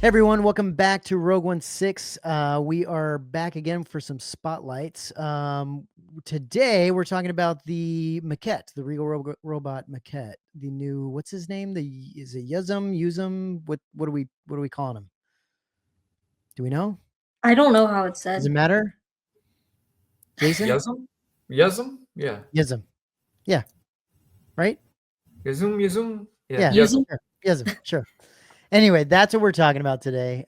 everyone, welcome back to Rogue 16. We are back again for some spotlights. Today we're talking about the maquette, the Regal Robot maquette. The new, what's his name? Is it Yuzzum? What are we calling him? Do we know? I don't know how it's said. Does it matter? Jason? Yuzzum? Yeah. Yuzzum. Yeah. Right? Yuzzum? Yeah. Yuzzum? Sure. Yuzzum. Sure. Anyway, that's what we're talking about today.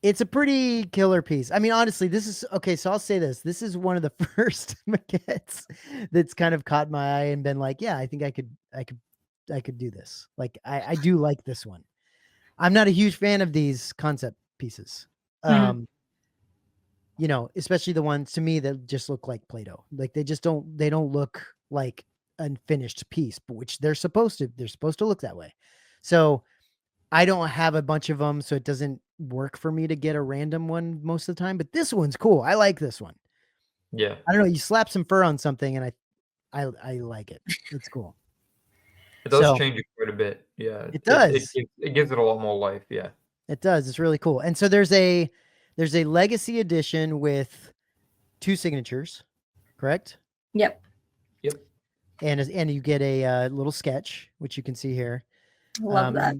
It's a pretty killer piece. I mean, honestly, this is okay. So I'll say this: this is one of the first maquettes that's kind of caught my eye and been like, yeah, I think I could do this. Like, I do like this one. I'm not a huge fan of these concept pieces. You know, especially the ones to me that just look like Play-Doh. Like they don't look like a finished piece, but which they're supposed to look that way. So I don't have a bunch of them, so it doesn't work for me to get a random one most of the time. But this one's cool. I like this one. Yeah. I don't know. You slap some fur on something, and I like it. It's cool. It does change it quite a bit. Yeah. It does. It gives it a lot more life. Yeah. It does. It's really cool. And so there's a legacy edition with 2 signatures, correct? Yep. And you get a little sketch, which you can see here. Love that.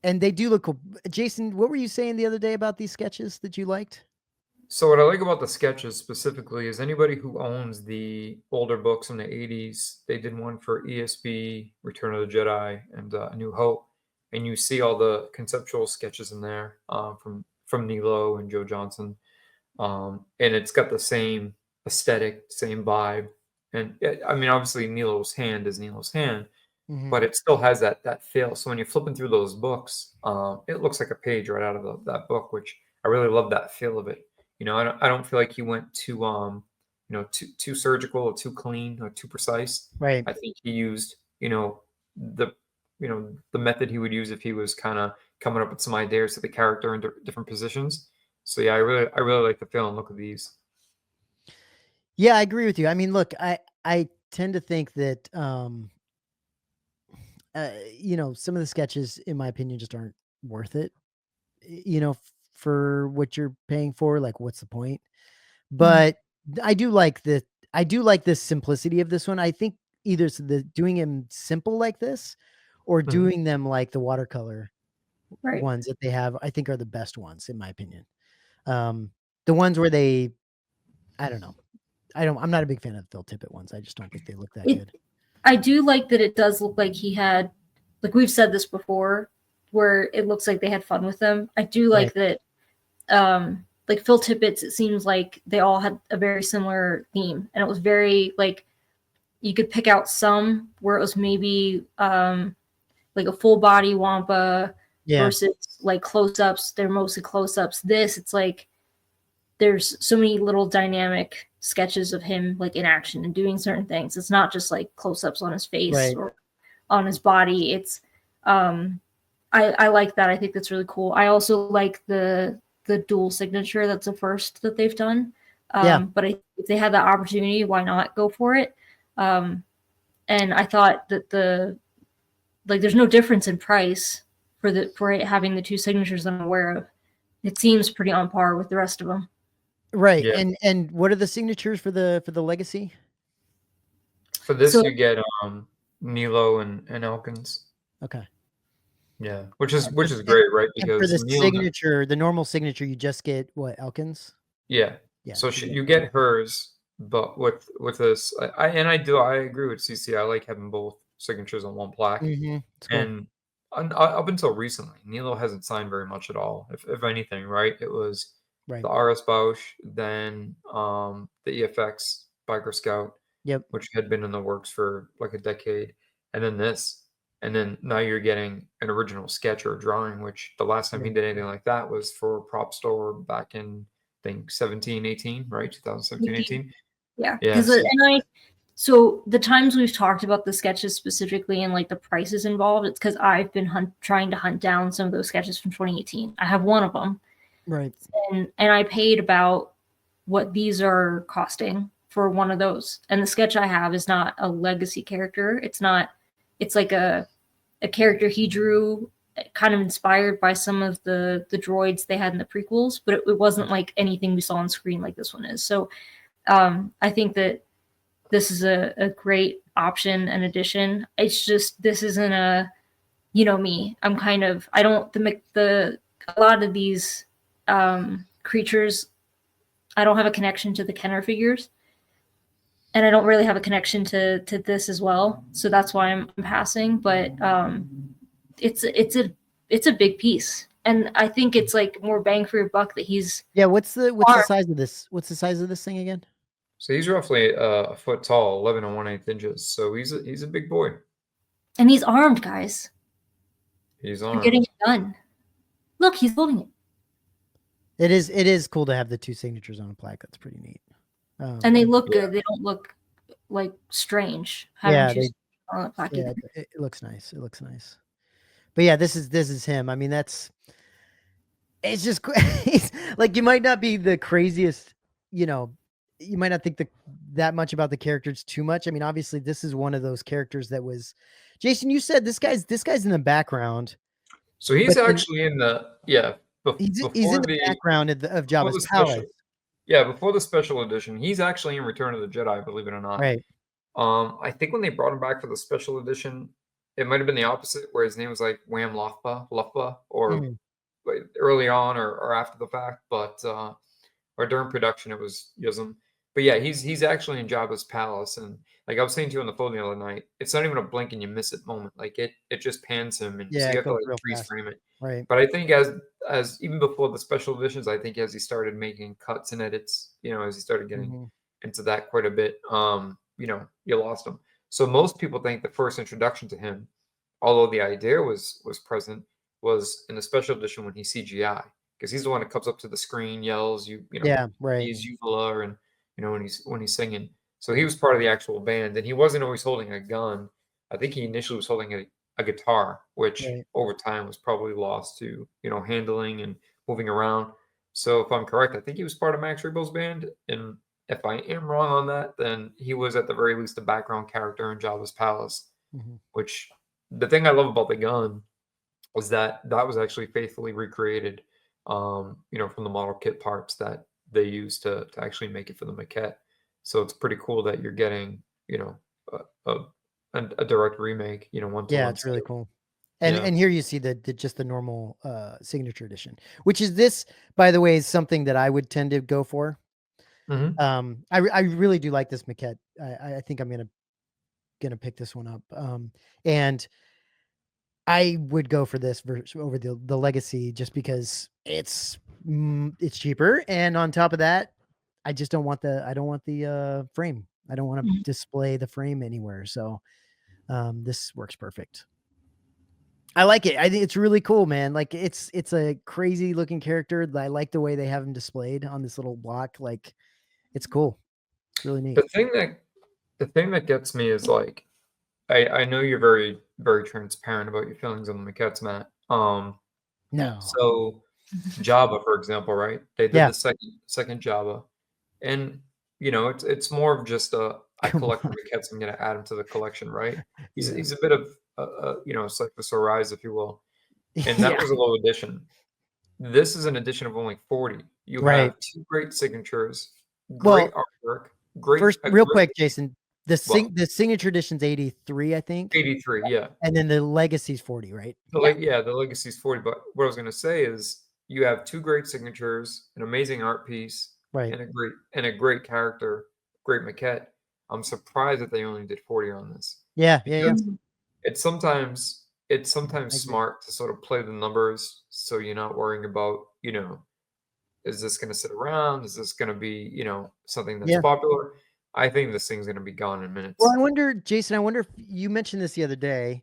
And they do look cool. Jason, what were you saying the other day about these sketches that you liked? So what I like about the sketches specifically is anybody who owns the older books in the 80s, they did one for ESB, Return of the Jedi, and A New Hope. And you see all the conceptual sketches in there from Nilo and Joe Johnson. And it's got the same aesthetic, same vibe. And I mean, obviously Nilo's hand is Nilo's hand, but it still has that feel. So when you're flipping through those books, it looks like a page right out of that book, which I really love that feel of it. You know, I don't feel like he went too too surgical or too clean or too precise. Right. I think he used, the method he would use if he was kind of coming up with some ideas to the character in different positions. So yeah, I really like the feel and look of these. Yeah, I agree with you. I mean, look, I tend to think that some of the sketches, in my opinion, just aren't worth it. For what you're paying for. Like, what's the point? But I do like this simplicity of this one. I think either doing them simple like this, or doing them like the watercolor ones that they have, I think are the best ones, in my opinion. The ones where I don't know. I'm not a big fan of Phil Tippett ones. I just don't think they look that good. I do like that it does look like he had, like we've said this before, where it looks like they had fun with them. I do like that. Like Phil Tippett's, it seems like they all had a very similar theme, and it was very like you could pick out some where it was maybe like a full body Wampa versus like close-ups. They're mostly close-ups. It's like there's so many little dynamic sketches of him like in action and doing certain things. It's not just like close-ups on his face or on his body. It's I like that. I think that's really cool. I also like the dual signature. That's the first that they've done. But if they had that opportunity, why not go for it? And I thought that there's no difference in price for it having the 2 signatures that I'm aware of. It seems pretty on par with the rest of them. Right. Yeah. And what are the signatures for the legacy? For this, you get Nilo and Elkins. Okay. Yeah, which is great, right? Because for the signature, the normal signature, you just get what, Elkins? Yeah. So you get hers, but with this, I agree with CC. I like having both signatures on one plaque. Cool. And up until recently, Nilo hasn't signed very much at all, if anything, right? It was the RS Bausch, then the EFX Biker Scout, which had been in the works for like a decade, and then this. And then now you're getting an original sketch or a drawing, which the last time he did anything like that was for Prop Store back in, I think, 17, 18, right? 2017, 18. Yeah. So the times we've talked about the sketches specifically and like the prices involved, it's because I've been trying to hunt down some of those sketches from 2018. I have one of them. Right. And I paid about what these are costing for one of those. And the sketch I have is not a legacy character. It's like a character he drew kind of inspired by some of the droids they had in the prequels, but it wasn't like anything we saw on screen like this one is. So I think that this is a great option and addition. It's just this isn't a, you know me. I'm kind of I don't the a lot of these creatures. I don't have a connection to the Kenner figures, and I don't really have a connection to this as well. So that's why I'm passing. But it's a big piece, and I think it's like more bang for your buck that he's What's the size of this? What's the size of this thing again? So he's roughly a foot tall, 11 and 1/8 inches. So he's a big boy. And he's armed, guys. He's You're armed. getting it done. Look, he's holding it. It is cool to have the 2 signatures on a plaque. That's pretty neat. And they look good. They don't look like strange. Having on the plaque either. It looks nice. It looks nice. But yeah, this is him. I mean, it's just like, you might not be the craziest, you know, you might not think that much about the characters too much. I mean, obviously this is one of those characters that was, Jason, you said this guy's in the background. So he's actually in the he's in the background of Jabba's palace. Yeah, before the special edition, he's actually in Return of the Jedi, believe it or not. Right. I think when they brought him back for the special edition, it might have been the opposite, where his name was like Wham Lufba, or early on or after the fact, but or during production it was Yuzzum. But yeah, he's actually in Jabba's palace, and like I was saying to you on the phone the other night, it's not even a blink and you miss it moment. Like it just pans him, and so you have to like freeze frame it. Right. But I think as even before the special editions, I think as he started making cuts and edits, you know, as he started getting into that quite a bit, you know, you lost him. So most people think the first introduction to him, although the idea was present, was in the special edition when he's CGI, because he's the one that comes up to the screen, yells, you know, he's Uvula, and you know, when he's singing. So he was part of the actual band, and he wasn't always holding a gun. I think he initially was holding a guitar, which over time was probably lost to, you know, handling and moving around. So if I'm correct, I think he was part of Max Rebal's band, and if I am wrong on that, then he was at the very least a background character in Jabba's palace. Which, the thing I love about the gun was that was actually faithfully recreated, you know, from the model kit parts that they used to actually make it for the maquette. So it's pretty cool that you're getting, you know, a direct remake, you know, one-to-one. It's really cool. And here you see just the normal signature edition, which is this, by the way, is something that I would tend to go for. I really do like this maquette. I think I'm gonna pick this one up. And I would go for this over the Legacy, just because it's cheaper, and on top of that, I just don't want the frame. I don't want to display the frame anywhere. So this works perfect. I like it. I think it's really cool, man. Like it's a crazy looking character. I like the way they have him displayed on this little block. Like, it's cool. It's really neat. The thing that gets me is, like, I know you're very, very transparent about your feelings on the maquettes, Matt. No. So Jabba, for example, right? They did the second Jabba, and you know, it's more of just I collect the maquettes, I'm going to add them to the collection, right? He's a bit of you know, Cyclus Rise, if you will, and that was a low edition. This is an edition of only 40. You have 2 great signatures, great artwork, great. First, real quick, Jason, the signature edition's 83, I think. 83, yeah. And then the Legacy's 40, right? The Legacy's 40. But what I was going to say is, you have 2 great signatures, an amazing art piece, right, and a great character, great maquette. I'm surprised that they only did 40 on this. Yeah. It's sometimes smart to sort of play the numbers, so you're not worrying about, you know, is this going to sit around? Is this going to be, you know, something that's popular? I think this thing's going to be gone in minutes. Well, I wonder, Jason, if you mentioned this the other day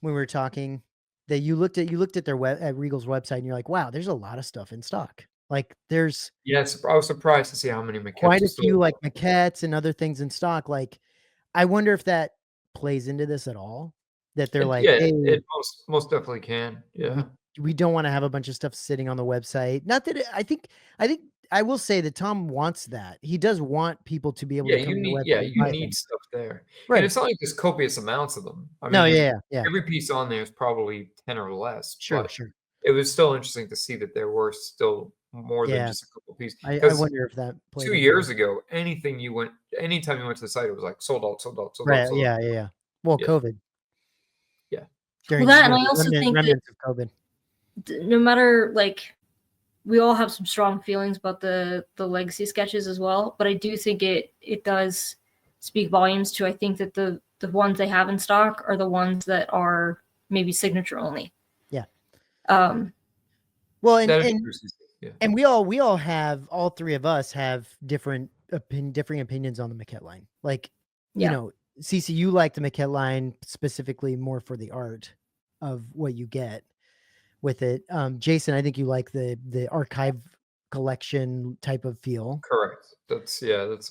when we were talking, that you looked at their at Regal's website and you're like, wow, there's a lot of stuff in stock. Like there's I was surprised to see how many maquettes. Quite a few like maquettes and other things in stock. Like, I wonder if that plays into this at all. That they're like, hey, it most definitely can. Yeah. We don't want to have a bunch of stuff sitting on the website. Not that I think I will say that Tom wants that. He does want people to be able to come to the website. You need stuff there. And Right. it's not like there's copious amounts of them. I No, mean, yeah. every piece on there is probably 10 or less, Sure, but sure. it was still interesting to see that there were still more than Yeah. just a couple pieces. I Because wonder if that played 2 into years it. ago, anytime you went to the site, it was like sold out, sold out, sold out, Right. sold out. Yeah. Well, Yeah, COVID yeah. Well, during that, and I the also think that remnants of COVID. no matter, like, we all have some strong feelings about the legacy sketches as well, but I do think it does speak volumes to, I think that the ones they have in stock are the ones that are maybe signature only. Yeah. Um, Well, That is true, CC. Yeah. and we all have, all three of us have different differing opinions on the Maquette line. Like, you Yeah. know, Cece, you like the Maquette line specifically more for the art of what you get with it. Jason, I think you like the archive collection type of feel. Correct. That's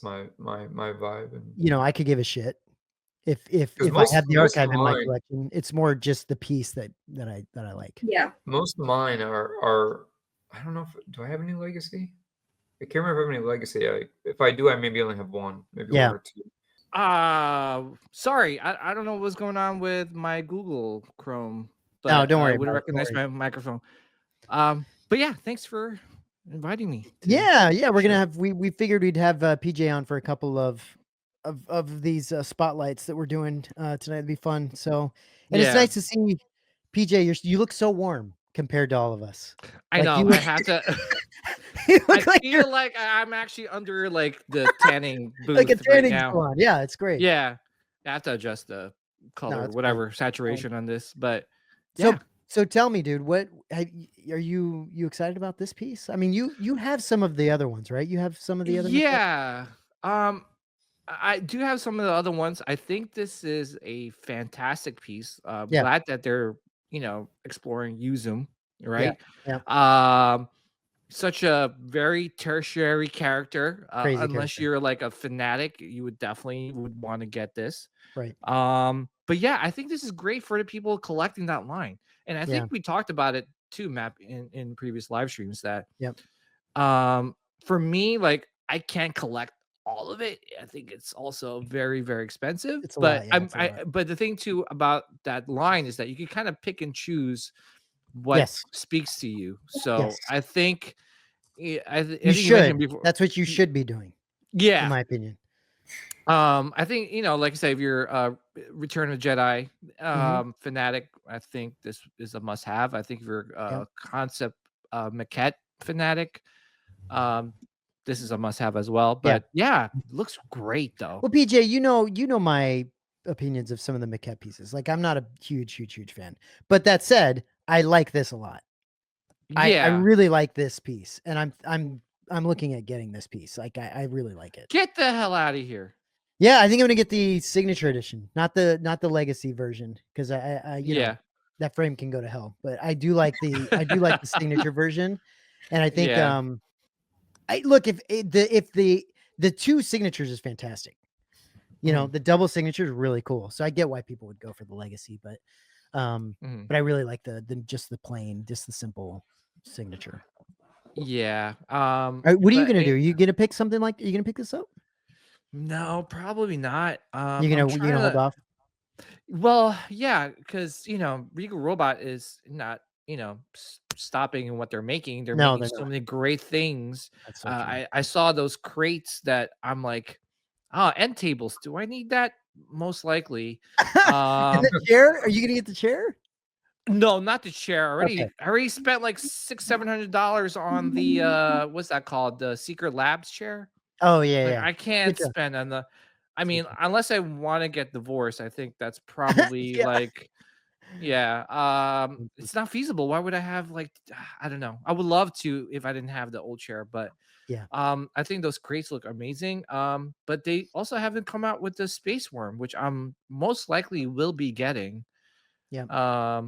my vibe. And You know, I could give a shit if 'cause I have the most of archive in my mine collection. It's more just the piece that I like. yeah. most of mine are I don't know if do I have any legacy? I can't remember if I have any legacy. If I do, I maybe only have one, maybe Yeah. one or two. Sorry, I don't know what's going on with my Google Chrome, but No, don't worry I would about it. Don't recognize worry. my microphone. But yeah, thanks for inviting me. Yeah, we're gonna Sure. have we figured we'd have PJ on for a couple of these spotlights that we're doing tonight. It'd be fun. So, and it's Yeah, nice to see PJ. You look so warm compared to all of us. I Like know. you I look, have to. you I look like you're feel like I'm actually under like the tanning like a booth right tanning now. salon. Yeah, it's great. Yeah, I have to adjust the color, it's whatever saturation on this, but So yeah. so tell me, dude, what are you excited about this piece? I mean, you have some of the other ones, right? You have some of the other Maquette? Yeah. I do have some of the other ones. I think this is a fantastic piece. Yeah. Glad that they're, exploring Yuzzum, right? Yeah. Such a very tertiary character. Crazy Unless character. you're like a fanatic, you would definitely want to get this. Right. But yeah, I think this is great for the people collecting that line. And I Yeah. think we talked about it too, Matt, in previous live streams that Yep. for me, like I can't collect all of it. I think it's also very, very expensive. It's a But lot, yeah, it's a lot. but the thing too about that line is that you can kind of pick and choose what Yes. speaks to you. So Yes. I think You think you should. mentioned before. That's what you should be doing, in Yeah. my opinion. I think, like I say, if you're Return of the Jedi fanatic, I think this is a must have. I think if you're concept maquette fanatic, this is a must have as well. But yeah, looks great though. Well, PJ, you know my opinions of some of the Maquette pieces. Like, I'm not a huge fan. But that said, I like this a lot. Yeah. I really like this piece, and I'm looking at getting this piece. Like, I really like it. Get the hell out of here. Yeah, I think I'm gonna get the signature edition, not the legacy version, because I you know, that frame can go to hell. But I do like the signature version, and I think I look if the two signatures is fantastic. You know, the double signature is really cool. So I get why people would go for the legacy, but I really like the just the plain, just the simple signature. Yeah. All right, what are you gonna do? Are you gonna pick something like? Are you gonna pick this up? No, probably not. You're gonna hold off? Well, yeah, because Regal Robot is not stopping in what they're making. They're No, making they're so not. many great things. That's so true. I saw those crates that I'm like, end tables. Do I need that? Most likely. And the chair? Are you gonna get the chair? No, not the chair. Okay. I already spent like $600-700 on the what's that called? The Secret Labs chair. Oh yeah, Like, yeah. I can't spend on the. I mean, unless I want to get divorced, I think that's probably like, it's not feasible. Why would I have like, I don't know. I would love to if I didn't have the old chair, but I think those crates look amazing. But they also haven't come out with the Space Worm, which I'm most likely will be getting. Yeah.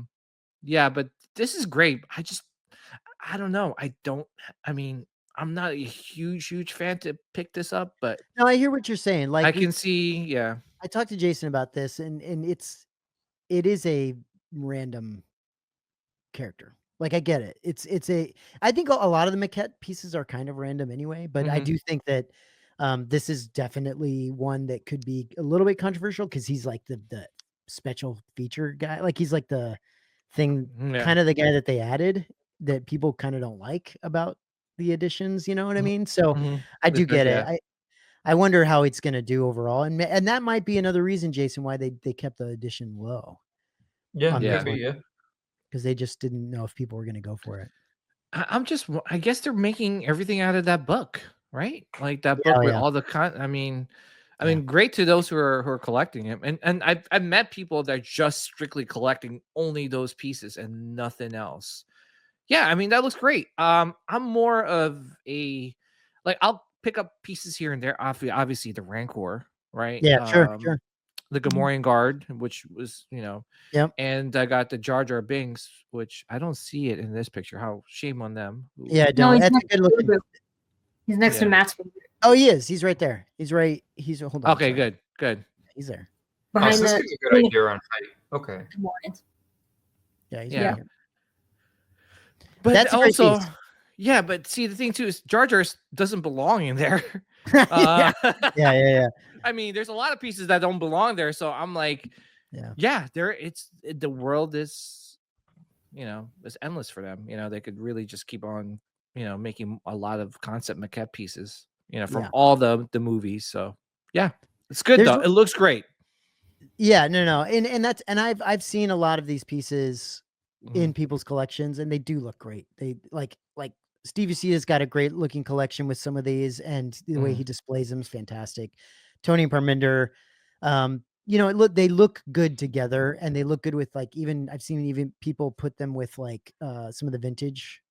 But this is great. I don't know. I mean, I'm not a huge fan to pick this up, but no, I hear what you're saying. Like, I can see, I talked to Jason about this, and it is a random character. Like, I get it. I think a lot of the Maquette pieces are kind of random anyway, but I do think that This is definitely one that could be a little bit controversial because he's like the special feature guy. Like he's like the thing, Yeah. kind of the guy that they added that people kind of don't like about the additions. You know what I mean? So I do get it. Yeah. I wonder how it's going to do overall, and that might be another reason, Jason, why they kept the edition low. Yeah, on could this be, one, yeah. because they just didn't know if people were going to go for it. I guess they're making everything out of that book, right? Like that Yeah, book with yeah. all the I mean, Yeah. great to those who are collecting it. And I've met people that are just strictly collecting only those pieces and nothing else. Yeah, I mean that looks great. I'm more of a I'll pick up pieces here and there. Obviously the Rancor, right? Yeah, sure. The Gamorrean Guard, which was, Yep. and I got the Jar Jar Binks, which I don't see it in this picture. How shame on them. Yeah, No, don't. he's That's a next good to looking. Grogu. He's next to Yeah. Matt's Oh, he is. He's right there. He's right. Hold on. Okay, sorry. good. He's there. behind so this the gives a good idea on height. Okay. Gamorreans. Yeah, he's Yeah. right here. But That's a great also, piece. yeah, but see, the thing too is Jar Jar doesn't belong in there. Yeah. Yeah. I mean, there's a lot of pieces that don't belong there. So I'm like, the world is, is endless for them. They could really just keep on, making a lot of concept maquette pieces, from all the movies. So yeah, it's good though. It looks great. Yeah, no. And I've seen a lot of these pieces in people's collections, and they do look great. They like Steve Yusita's got a great looking collection with some of these, and the way he displays them is fantastic. Tony Parminder, they look good together, and they look good with I've seen even people put them with some of the vintage,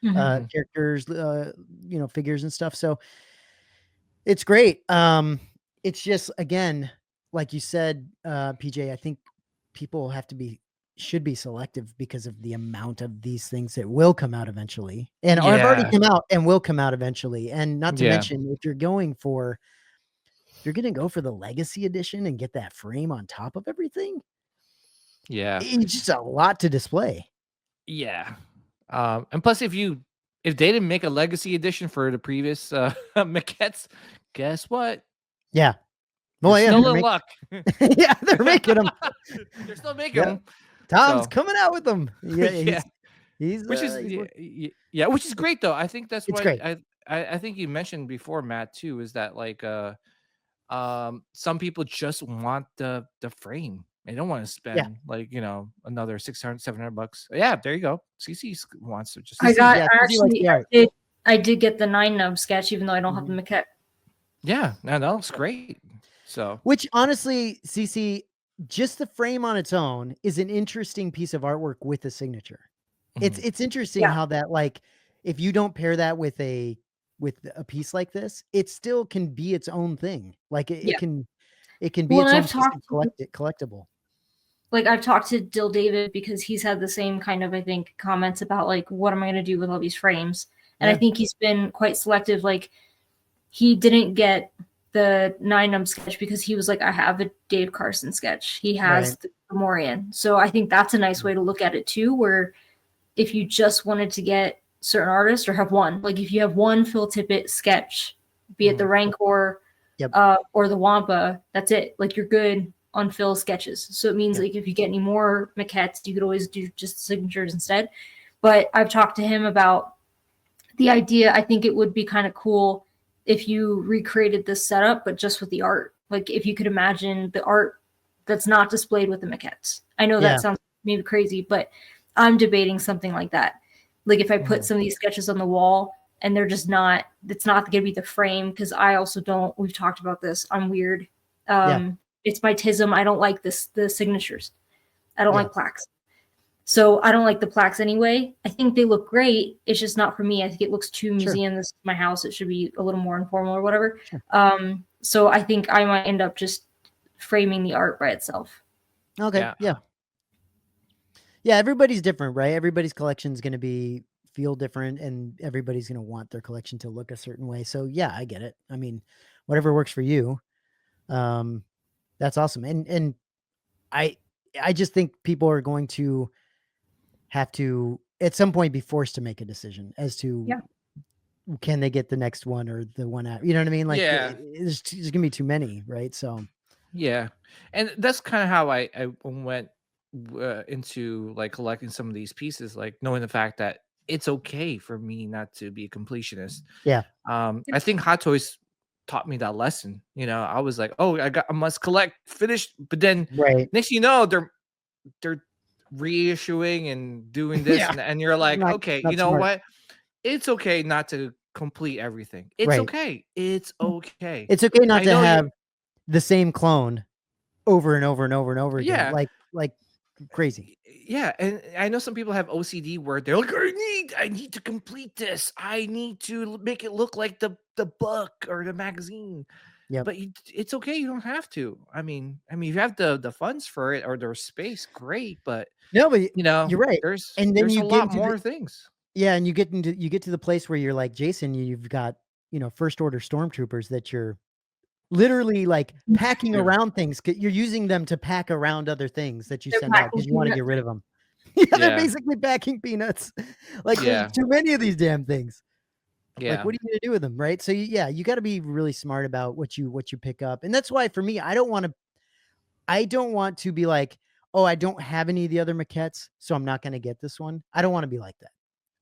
characters, figures and stuff. So it's great. It's just, again, like you said, PJ, I think people should be selective because of the amount of these things that will come out eventually, and have already come out and will come out eventually. And not to mention, if you're going to go for the legacy edition and get that frame on top of everything, it's just a lot to display. Yeah. And plus, if they didn't make a legacy edition for the previous maquettes, guess what? Yeah. Well, still in luck. Yeah, they're making them. They're still making them. Tom's coming out with them. Yeah, he's which is great though. I think that's great. I think you mentioned before, Matt, too, is that some people just want the frame. They don't want to spend another $600-$700. Yeah, there you go. CC wants to just. I did get the 9-nub sketch, even though I don't have the maquette. Yeah, no, that looks great. So, which honestly, CC, just the frame on its own is an interesting piece of artwork with a signature. It's interesting how that, if you don't pair that with a piece like this, it still can be its own thing. It can be its own collectible. I've talked to Dill David because he's had the same kind of, I think, comments about what am I going to do with all these frames? And I think he's been quite selective. He didn't get the 9-nub sketch because he was I have a Dave Carson sketch. He has the Gamorrean. So I think that's a nice way to look at it too, where if you just wanted to get certain artists or have one, if you have one Phil Tippett sketch, be it the Rancor or the Wampa, that's it. You're good on Phil sketches. So it means if you get any more maquettes, you could always do just signatures instead. But I've talked to him about the idea. I think it would be kind of cool if you recreated this setup, but just with the art. If you could imagine the art that's not displayed with the maquettes. I know that sounds maybe crazy, but I'm debating something like that. If I put some of these sketches on the wall and they're just not, it's not going to be the frame, because I also we've talked about this. I'm weird. It's my tism. I don't like the signatures. I don't like plaques. So I don't like the plaques anyway. I think they look great. It's just not for me. I think it looks too museum. This is my house. It should be a little more informal or whatever. Sure. So I think I might end up just framing the art by itself. Okay. Yeah. Everybody's different, right? Everybody's collection is going to feel different, and everybody's going to want their collection to look a certain way. So yeah, I get it. I mean, whatever works for you. That's awesome. And I just think people are going to have to at some point be forced to make a decision as to can they get the next one or the one out? You know what I mean? Like, Yeah. there's gonna be too many, right? So Yeah, and that's kind of how I went into like collecting some of these pieces, like knowing the fact that it's okay for me not to be a completionist. yeah, I think Hot Toys taught me that lesson. You know, I was like, oh, I must collect, finish, but then right. next thing you know, they're reissuing and doing this, Yeah. and you're like, Not okay, you not know smart. what? It's okay not to complete everything. It's Right. okay. It's okay. It's okay not I to know you're have the same clone over and over and over and over again, yeah. like crazy. Yeah, and I know some people have OCD where they're like, I need to complete this. I need to make it look like the book or the magazine. Yep. But it's okay. You don't have to. If you have the funds for it or there's space, great. But No, but you know, you're right. there's And then there's you a get lot into more things. yeah, and you get to the place where you're like, Jason, you've got, first order stormtroopers that you're literally like packing Yeah. around things. You're using them to pack around other things that you They're send out packing because you want to peanuts. get rid of them. Yeah, they're Yeah. basically packing peanuts. Like Yeah. there's too many of these damn things. Like, Yeah. what are you gonna do with them, right? So you got to be really smart about what you pick up, and that's why for me, I don't want to be like, oh, I don't have any of the other maquettes, so I'm not gonna get this one. I don't want to be like that.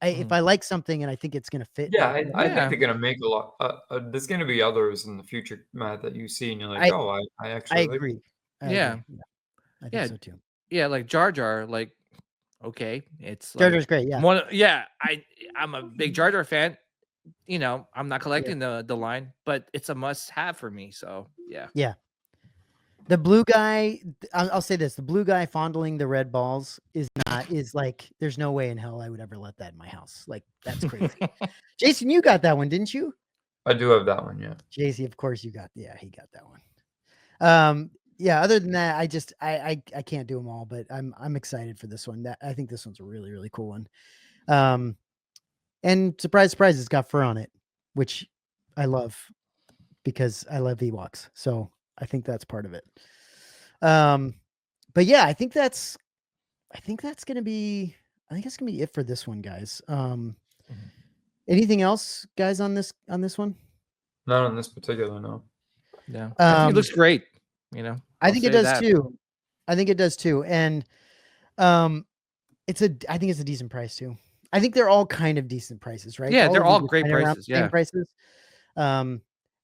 If Mhm. I like something and I think it's gonna fit, Yeah, I think Yeah. they're gonna make a lot. There's gonna be others in the future, Matt, that you see, and you're like, I oh, I I actually like agree. this. I Yeah. agree. Yeah, I think Yeah. so too. Yeah. Like Jar Jar, like, okay. It's Jar like Jar's great. Yeah, I'm a big Jar Jar fan. You know, I'm not yeah, collecting the line, but it's a must have for me. So yeah. yeah. The blue guy, I'll say this: the blue guy fondling the red balls is like, there's no way in hell I would ever let that in my house. Like, that's crazy. Jason, you got that one, didn't you? I do have that one, yeah. JC, of course you got. Yeah, he got that one. Yeah. Other than that, I can't do them all, but I'm excited for this one. I think this one's a really really cool one. And surprise, surprise, it's got fur on it, which I love because I love Ewoks. So I think that's part of it. But yeah, I think that's gonna be it for this one, guys. Anything else, guys, on this one? Not on this particular, no. Yeah. I think it looks great. You know, I think it say does that. too. I think it does too. And I think it's a decent price too. I think they're all kind of decent prices, right? Yeah, they're of all these are great kinda around prices. the same Yeah. prices.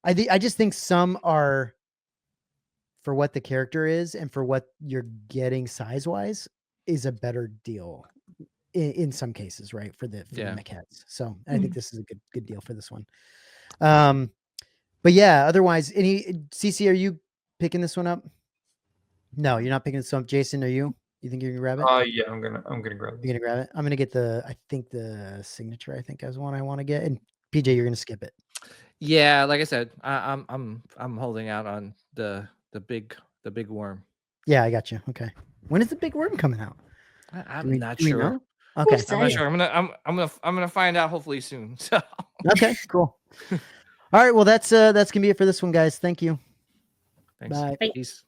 I just think some are, for what the character is and for what you're getting size wise, is a better deal in some cases, right? For the Yeah. maquettes. So I think this is a good deal for this one. But yeah, otherwise, CC, are you picking this one up? No, you're not picking this up. Jason, are you? You think you're gonna grab it? Yeah, I'm gonna grab You're this. gonna grab it. I'm gonna get the signature. I think is one I want to get. And PJ, you're gonna skip it. Yeah, like I said, I'm holding out on the big worm. Yeah, I got you. Okay. When is the big worm coming out? I'm not Do we sure. know? Okay. said I'm not it? sure. I'm gonna find out hopefully soon. So Okay. Cool. All right. Well, that's gonna be it for this one, guys. Thank you. thanks. Bye. Bye. Peace.